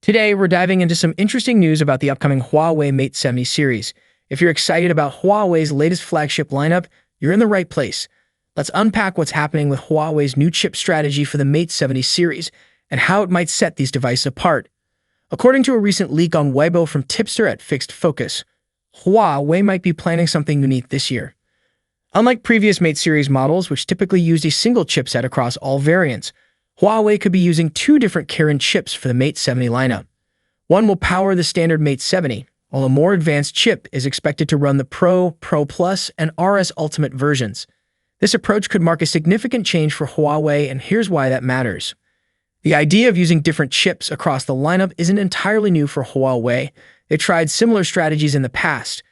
Today, we're diving into some interesting news about the upcoming Huawei Mate 70 series. If you're excited about Huawei's latest flagship lineup, you're in the right place. Let's unpack what's happening with Huawei's new chip strategy for the Mate 70 series and how it might set these devices apart. According to a recent leak on Weibo from tipster at Fixed Focus, Huawei might be planning something unique this year. Unlike previous Mate series models, which typically used a single chipset across all variants, Huawei could be using two different Kirin chips for the Mate 70 lineup. One will power the standard Mate 70, while a more advanced chip is expected to run the Pro, Pro Plus, and RS Ultimate versions. This approach could mark a significant change for Huawei, and here's why that matters. The idea of using different chips across the lineup isn't entirely new for Huawei. They tried similar strategies in the past.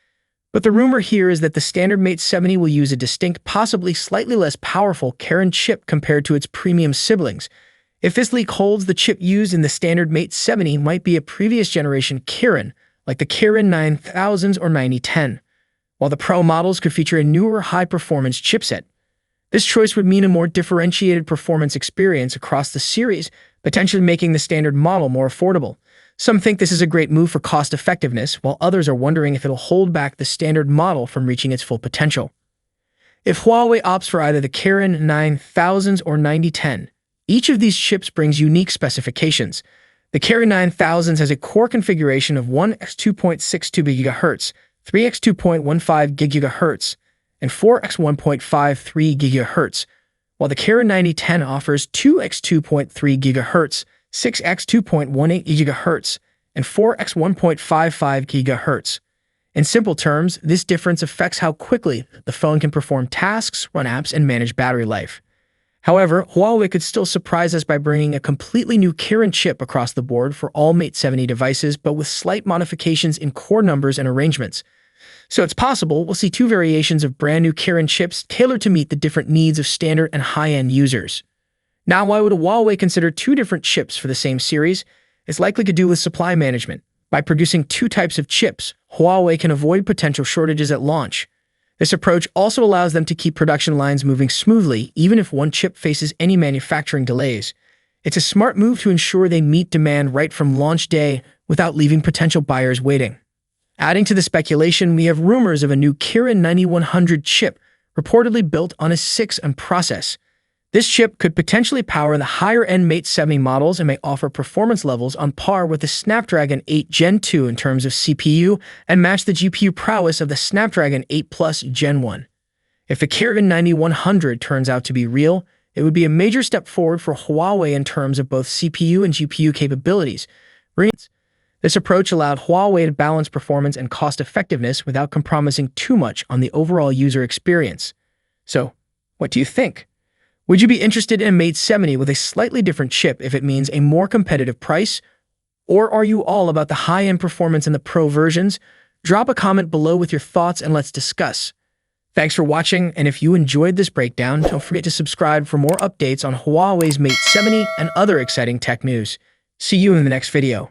But the rumor here is that the standard Mate 70 will use a distinct, possibly slightly less powerful Kirin chip compared to its premium siblings. If this leak holds, the chip used in the standard Mate 70 might be a previous generation Kirin, like the Kirin 9000s or 9010, while the Pro models could feature a newer high-performance chipset. This choice would mean a more differentiated performance experience across the series, potentially making the standard model more affordable. Some think this is a great move for cost-effectiveness, while others are wondering if it'll hold back the standard model from reaching its full potential. If Huawei opts for either the Kirin 9000s or 9010, each of these chips brings unique specifications. The Kirin 9000s has a core configuration of 1x2.62 GHz, 3x2.15 GHz, and 4x1.53 GHz, while the Kirin 9010 offers 2x2.3 GHz, 6x2.18 GHz, and 4x1.55 GHz. In simple terms, this difference affects how quickly the phone can perform tasks, run apps, and manage battery life. However, Huawei could still surprise us by bringing a completely new Kirin chip across the board for all Mate 70 devices, but with slight modifications in core numbers and arrangements. So it's possible we'll see two variations of brand new Kirin chips tailored to meet the different needs of standard and high-end users. Now, why would Huawei consider two different chips for the same series? It's likely to do with supply management. By producing two types of chips, Huawei can avoid potential shortages at launch. This approach also allows them to keep production lines moving smoothly, even if one chip faces any manufacturing delays. It's a smart move to ensure they meet demand right from launch day without leaving potential buyers waiting. Adding to the speculation, we have rumors of a new Kirin 9100 chip reportedly built on a 6M process. This chip could potentially power the higher-end Mate 70 models and may offer performance levels on par with the Snapdragon 8 Gen 2 in terms of CPU and match the GPU prowess of the Snapdragon 8 Plus Gen 1. If the Kirin 9100 turns out to be real, it would be a major step forward for Huawei in terms of both CPU and GPU capabilities. This approach allowed Huawei to balance performance and cost-effectiveness without compromising too much on the overall user experience. So, what do you think? Would you be interested in a Mate 70 with a slightly different chip if it means a more competitive price? Or are you all about the high-end performance in the Pro versions? Drop a comment below with your thoughts and let's discuss. Thanks for watching, and if you enjoyed this breakdown, don't forget to subscribe for more updates on Huawei's Mate 70 and other exciting tech news. See you in the next video.